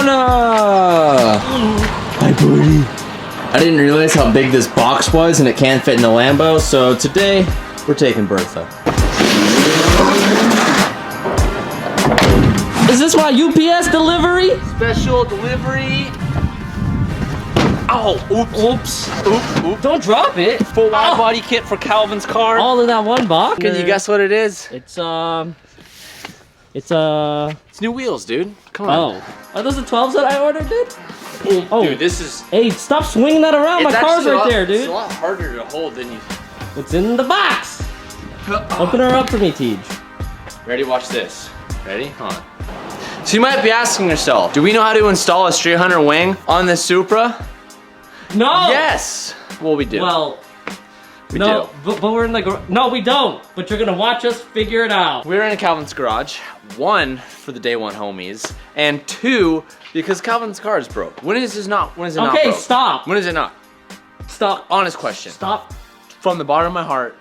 Anna! Hi, buddy. I didn't realize how big this box was and it can't fit in the Lambo, so today we're taking Bertha. Is this my UPS delivery? Special delivery. Oh, oops. Oops. Don't drop it. Full wide body kit for Calvin's car. All in that one box? Can you guess what it is? It's new wheels, dude. Come on. Oh. Are those the 12s that I ordered, dude? Oh. Dude, this is... Hey, stop swinging that around. My car's right there, dude. It's a lot harder to hold than you... It's in the box. Open her up for me, Tej. Ready? Watch this. Ready? Hold on. So you might be asking yourself, do we know how to install a street hunter wing on this Supra? No! Yes! Well, we do. Well, we no, do. but we're in the garage. No, we don't. But you're gonna watch us figure it out. We're in Calvin's garage. 1, for the day 1 homies. And 2, because Calvin's car is broke. When is it not broke? Okay, stop. When is it not? Stop. Honest question. Stop. From the bottom of my heart.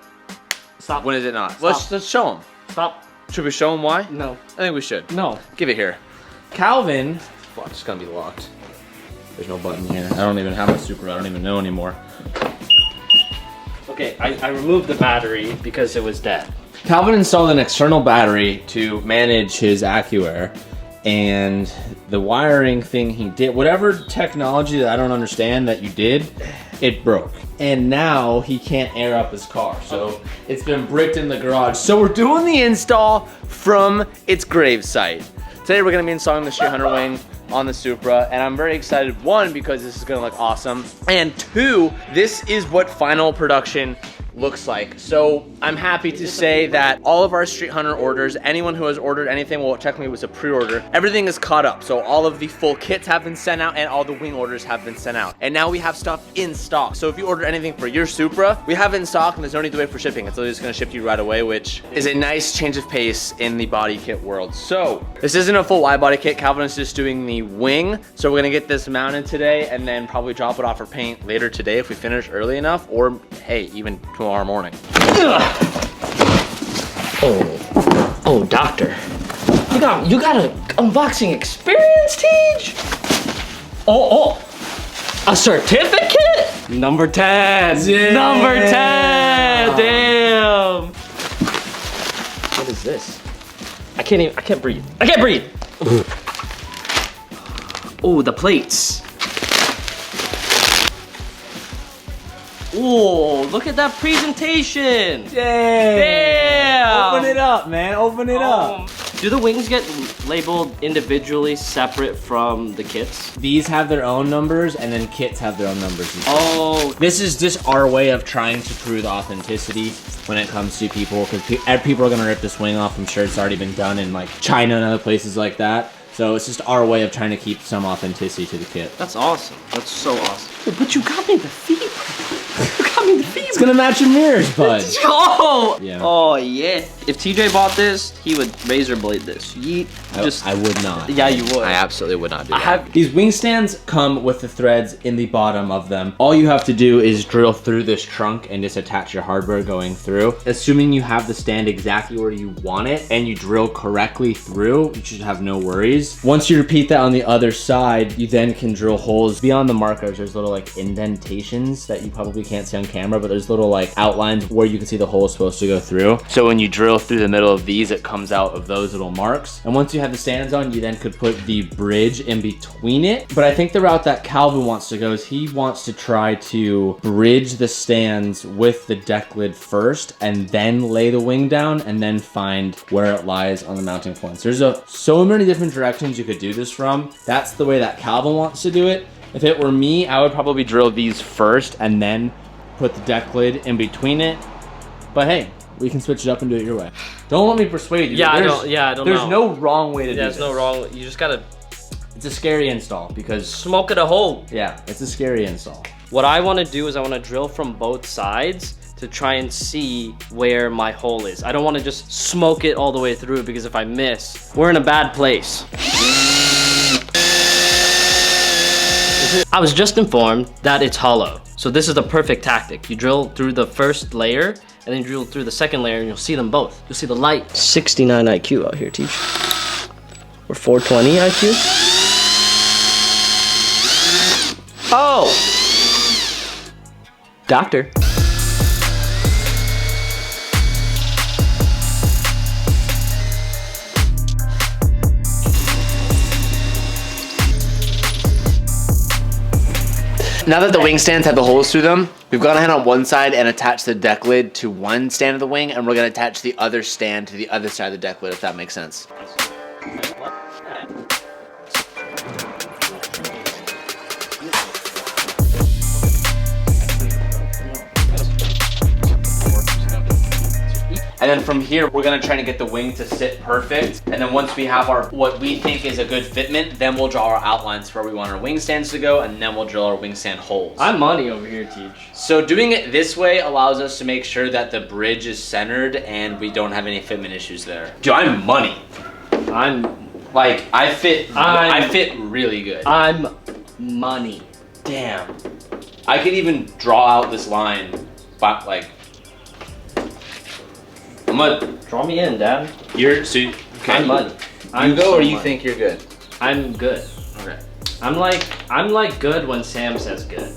Stop. When is it not? Stop. Let's show him. Stop. Should we show him why? No. I think we should. No. Give it here. Calvin. Fuck, it's gonna be locked. There's no button here. I don't even have a Supra. I don't even know anymore. Okay, I removed the battery because it was dead. Calvin installed an external battery to manage his AccuAir, and the wiring thing he did, whatever technology that I don't understand that you did, it broke. And now he can't air up his car, so it's been bricked in the garage. So we're doing the install from its grave site. Today we're gonna be installing the street hunter wing on the Supra, and I'm very excited, 1, because this is gonna look awesome, and 2, this is what final production looks like. So I'm happy to say that all of our street hunter orders, anyone who has ordered anything, well, technically it was a pre-order, everything is caught up. So all of the full kits have been sent out and all the wing orders have been sent out. And now we have stuff in stock. So if you order anything for your Supra, we have it in stock and there's no need to wait for shipping. It's literally just gonna ship to you right away, which is a nice change of pace in the body kit world. So this isn't a full wide body kit. Calvin is just doing the wing. So we're gonna get this mounted today and then probably drop it off for paint later today if we finish early enough, or hey, even tomorrow morning. Oh, doctor. You got an unboxing experience, Tej? Oh, a certificate? Number 10. Yeah. Number 10. Damn. What is this? I can't breathe. I can't breathe. Oh, the plates. Oh, look at that presentation! Damn! Open it up, man. Open it up. Do the wings get labeled individually separate from the kits? These have their own numbers, and then kits have their own numbers. Oh. This is just our way of trying to prove authenticity when it comes to people, because people are gonna rip this wing off. I'm sure it's already been done in like China and other places like that. So it's just our way of trying to keep some authenticity to the kit. That's awesome. That's so awesome. But you got me the feet. You got me the feet. It's gonna match your mirrors, bud. Oh! Yeah. Oh, yeah. If TJ bought this, he would razor blade this. Yeet. I would not. Yeah, you would. I absolutely would not do that. These wing stands come with the threads in the bottom of them. All you have to do is drill through this trunk and just attach your hardware going through. Assuming you have the stand exactly where you want it and you drill correctly through, you should have no worries. Once you repeat that on the other side, you then can drill holes. Beyond the markers, there's little like indentations that you probably can't see on camera, but there's little like outlines where you can see the hole is supposed to go through. So when you drill through the middle of these, it comes out of those little marks. And once you have the stands on, you then could put the bridge in between it. But I think the route that Calvin wants to go is he wants to try to bridge the stands with the deck lid first and then lay the wing down and then find where it lies on the mounting points. There's so many different directions you could do this from. That's the way that Calvin wants to do it. If it were me, I would probably drill these first and then put the deck lid in between it. But hey, we can switch it up and do it your way. Don't let me persuade you. Yeah, I don't know. There's no wrong way to do this. There's no wrong. You just gotta. It's a scary install because smoke it a hole. Yeah, it's a scary install. What I want to do is I want to drill from both sides to try and see where my hole is. I don't want to just smoke it all the way through because if I miss, we're in a bad place. I was just informed that it's hollow. So this is the perfect tactic. You drill through the first layer and then you drill through the second layer and you'll see them both. You'll see the light. 69 IQ out here, Teach. Or 420 IQ. Oh! Doctor. Now that the wing stands have the holes through them, we've gone ahead on one side and attached the deck lid to one stand of the wing, and we're gonna attach the other stand to the other side of the deck lid, if that makes sense. And then from here, we're gonna try to get the wing to sit perfect. And then once we have our, what we think is a good fitment, then we'll draw our outlines for where we want our wing stands to go, and then we'll drill our wing stand holes. I'm money over here, Teach. So doing it this way allows us to make sure that the bridge is centered and we don't have any fitment issues there. Dude, I'm money. Like, I fit really good. I'm money. Damn. I could even draw out this line, but like, I'm gonna Draw me in, Dad. okay. I'm money. You go, so or you money. think you're good? I'm good. Okay. I'm like good when Sam says good.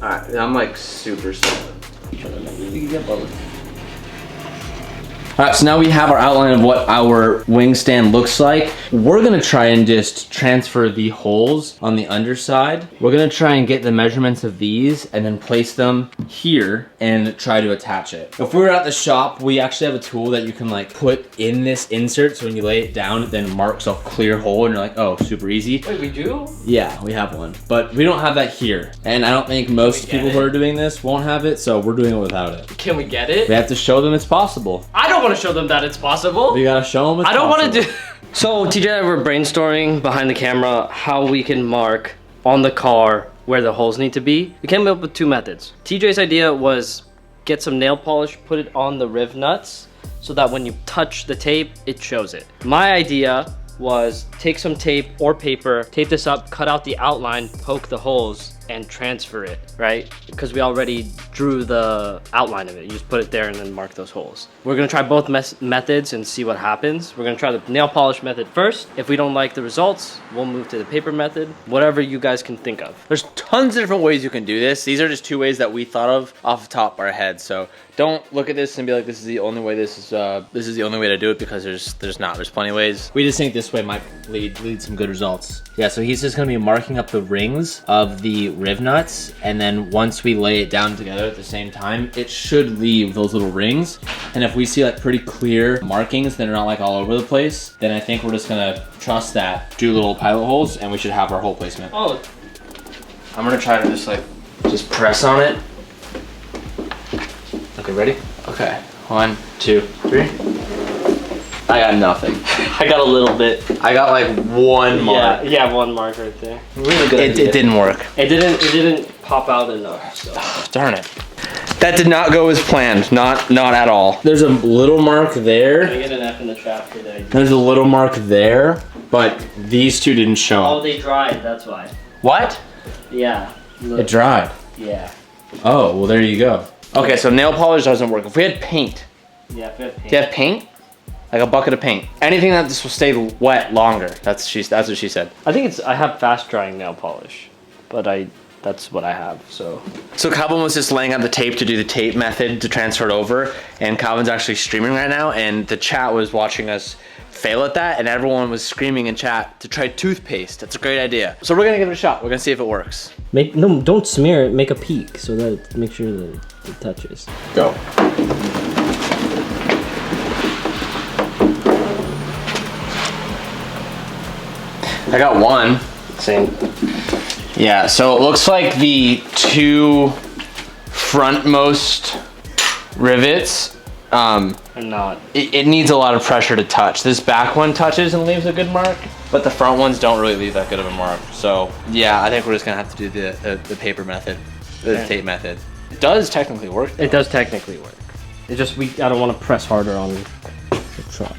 All right. I'm like super solid. All right, so now we have our outline of what our wing stand looks like. We're gonna try and just transfer the holes on the underside. We're gonna try and get the measurements of these and then place them here and try to attach it. If we were at the shop, we actually have a tool that you can like put in this insert, so when you lay it down, it then marks a clear hole and you're like, oh, super easy. Wait, we do? Yeah, we have one, but we don't have that here. And I don't think most people who are doing this won't have it, so we're doing it without it. Can we get it? We have to show them it's possible. I don't want to show them that it's possible. We gotta show them it's I don't want to possible. do. So TJ and I were brainstorming behind the camera how we can mark on the car where the holes need to be. We came up with two methods. TJ's idea was get some nail polish, put it on the riv nuts so that when you touch the tape, it shows it. My idea was take some tape or paper, tape this up, cut out the outline, poke the holes, and transfer it, right? Because we already drew the outline of it. You just put it there and then mark those holes. We're gonna try both methods and see what happens. We're gonna try the nail polish method first. If we don't like the results, we'll move to the paper method, whatever you guys can think of. There's tons of different ways you can do this. These are just two ways that we thought of off the top of our head. So don't look at this and be like, this is the only way. This is the only way to do it, because there's plenty of ways. We just think this way might lead some good results. Yeah. So he's just gonna be marking up the rings of the riv nuts, and then once we lay it down together at the same time, it should leave those little rings. And if we see like pretty clear markings that are not like all over the place, then I think we're just gonna trust that, do little pilot holes, and we should have our hole placement. Oh, I'm gonna try to just press on it. Okay, ready? Okay, 1, 2, 3. I got nothing. I got a little bit. I got like one mark. Yeah, one mark right there. Really good. It didn't work. It didn't pop out enough. So. Darn it. That did not go as planned. Not at all. There's a little mark there. I get an F in the trap today. There's a little mark there, but these two didn't show Oh, up. they dried. That's why. What? Yeah. Look. It dried. Yeah. Oh, well there you go. Okay, so nail polish doesn't work. If we had paint. Yeah. If we have paint. Do you have paint? Like a bucket of paint. Anything that this will stay wet longer. That's what she said. I think I have fast drying nail polish, but that's what I have. So Calvin was just laying out the tape to do the tape method to transfer it over, and Calvin's actually streaming right now, and the chat was watching us fail at that, and everyone was screaming in chat to try toothpaste. That's a great idea. So we're gonna give it a shot. We're gonna see if it works. no, don't smear it. Make a peak so that make sure that it touches. Go. I got one. Same. Yeah, so it looks like the two frontmost rivets, I'm not. it needs a lot of pressure to touch. This back one touches and leaves a good mark, but the front ones don't really leave that good of a mark. So yeah, I think we're just gonna have to do the paper method, the tape method. It does technically work though. It does technically work. It just I don't want to press harder on the trunk.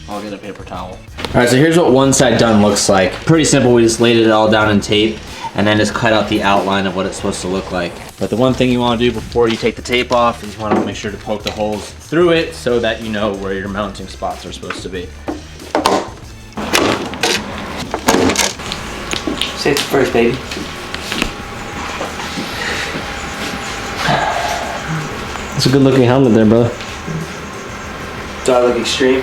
I'll get a paper towel. All right, so here's what one side done looks like. Pretty simple, we just laid it all down in tape and then just cut out the outline of what it's supposed to look like. But the one thing you wanna do before you take the tape off is you wanna make sure to poke the holes through it so that you know where your mounting spots are supposed to be. Safety first, baby. It's a good looking helmet there, brother. Do I look extreme?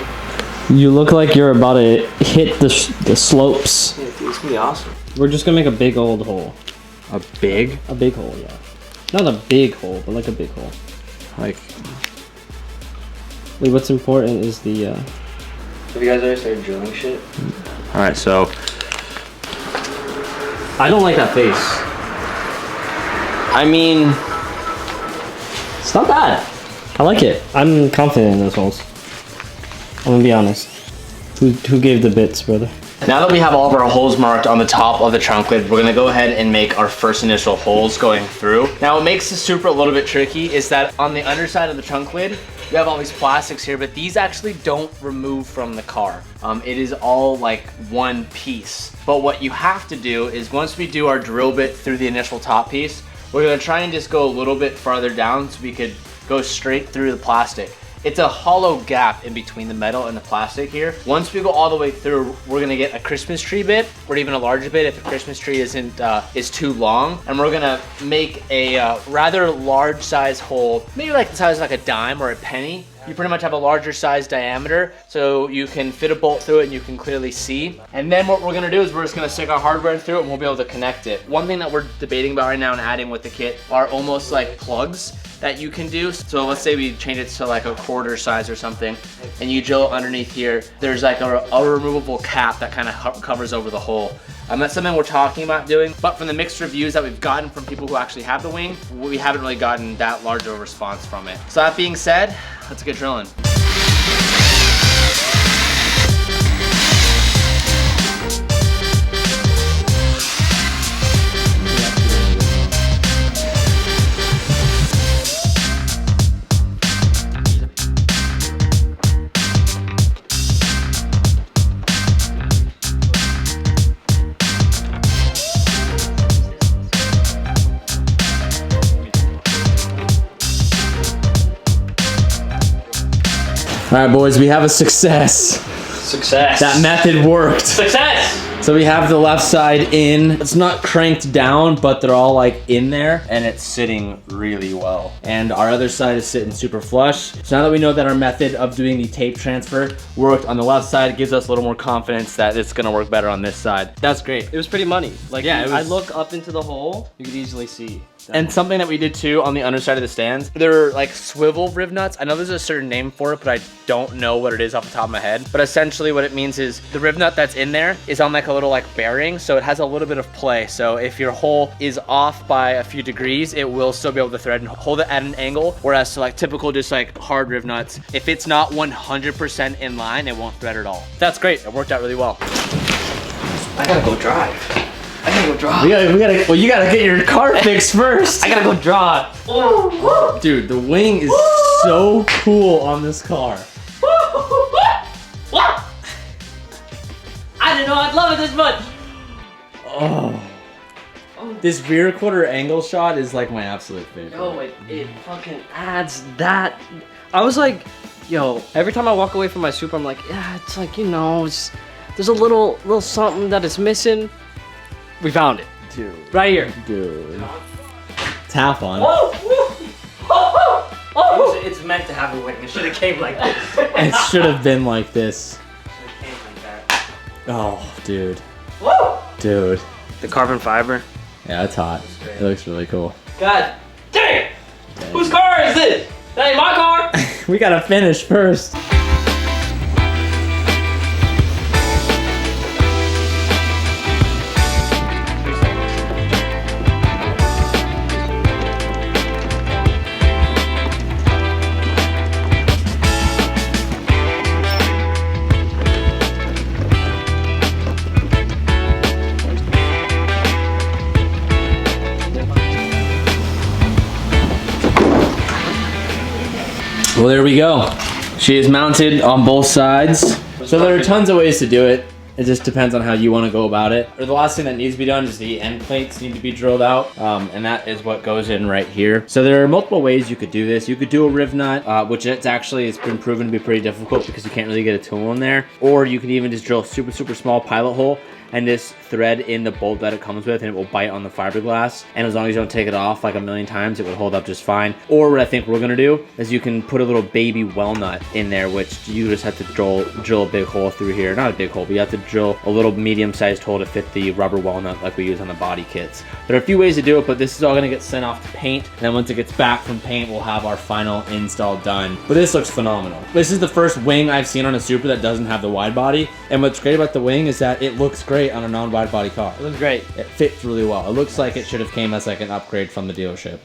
You look like you're about to hit the slopes. Yeah, dude, it's gonna be awesome. We're just gonna make a big old hole. A big? A big hole, yeah. Not a big hole, but like a big hole. Like... Wait, what's important is the, Have you guys already started drilling shit? Alright, so... I don't like that face. I mean... It's not bad. I like it. I'm confident in those holes. I'm gonna be honest. Who gave the bits, brother? Now that we have all of our holes marked on the top of the trunk lid, we're gonna go ahead and make our first initial holes going through. Now what makes the Supra a little bit tricky is that on the underside of the trunk lid, you have all these plastics here, but these actually don't remove from the car. It is all like one piece. But what you have to do is once we do our drill bit through the initial top piece, we're gonna try and just go a little bit farther down so we could go straight through the plastic. It's a hollow gap in between the metal and the plastic here. Once we go all the way through, we're gonna get a Christmas tree bit, or even a larger bit if the Christmas tree is too long. And we're gonna make a rather large size hole, maybe like the size of like a dime or a penny. You pretty much have a larger size diameter, so you can fit a bolt through it and you can clearly see. And then what we're gonna do is we're just gonna stick our hardware through it and we'll be able to connect it. One thing that we're debating about right now and adding with the kit are almost like plugs that you can do. So let's say we change it to like a quarter size or something, and you drill underneath here, there's like a removable cap that kind of covers over the hole. That's something we're talking about doing, but from the mixed reviews that we've gotten from people who actually have the wing, we haven't really gotten that large of a response from it. So that being said, let's get drilling. All right, boys, we have a success. Success. That method worked. Success! So we have the left side in. It's not cranked down, but they're all like in there, and it's sitting really well. And our other side is sitting super flush. So now that we know that our method of doing the tape transfer worked on the left side, it gives us a little more confidence that it's gonna work better on this side. That's great. It was pretty money. Like, Yeah, it was- I look up into the hole, you could easily see. And something that we did too on the underside of the stands, they're like swivel riv nuts. I know there's a certain name for it, but I don't know what it is off the top of my head. But essentially what it means is the riv nut that's in there is on like a little like bearing, so it has a little bit of play. So if your hole is off by a few degrees, it will still be able to thread and hold it at an angle. Whereas to like typical just like hard riv nuts, if it's not 100% in line, it won't thread at all. That's great, it worked out really well. I gotta go drive. I gotta go draw. Well, you gotta get your car fixed first. I gotta go draw. Dude, the wing is so cool on this car. I didn't know I'd love it this much. Oh. This rear quarter angle shot is like my absolute favorite. Yo, it fucking adds that. I was like, yo, every time I walk away from my Supra, I'm like, yeah, it's like, you know, there's a little something that is missing. We found it. Dude. Right here. Dude. Tap on. It's meant to have a wing. It should have came like this. It should have been like this. It came like that. Oh, dude. Dude. The carbon fiber. Yeah, it's hot. It looks really cool. God dang it! Whose car is this? That ain't my car! We gotta finish first. Well, there we go. She is mounted on both sides. So there are tons of ways to do it. It just depends on how you want to go about it. Or the last thing that needs to be done is the end plates need to be drilled out, and that is what goes in right here. So there are multiple ways you could do this. You could do a riv nut, which it's been proven to be pretty difficult because you can't really get a tool in there. Or you can even just drill a super, super small pilot hole and just thread in the bolt that it comes with, and it will bite on the fiberglass. And as long as you don't take it off like a million times, it would hold up just fine. Or what I think we're gonna do is you can put a little baby well nut in there, which you just have to drill a big hole through here. Not a big hole, but you have to drill a little medium-sized hole to fit the rubber well nut like we use on the body kits. There are a few ways to do it, but this is all gonna get sent off to paint. And then once it gets back from paint, we'll have our final install done. But this looks phenomenal. This is the first wing I've seen on a Supra that doesn't have the wide body. And what's great about the wing is that it looks great on a non-wide body car. It looks great. It fits really well. It looks like it should have came as like an upgrade from the dealership.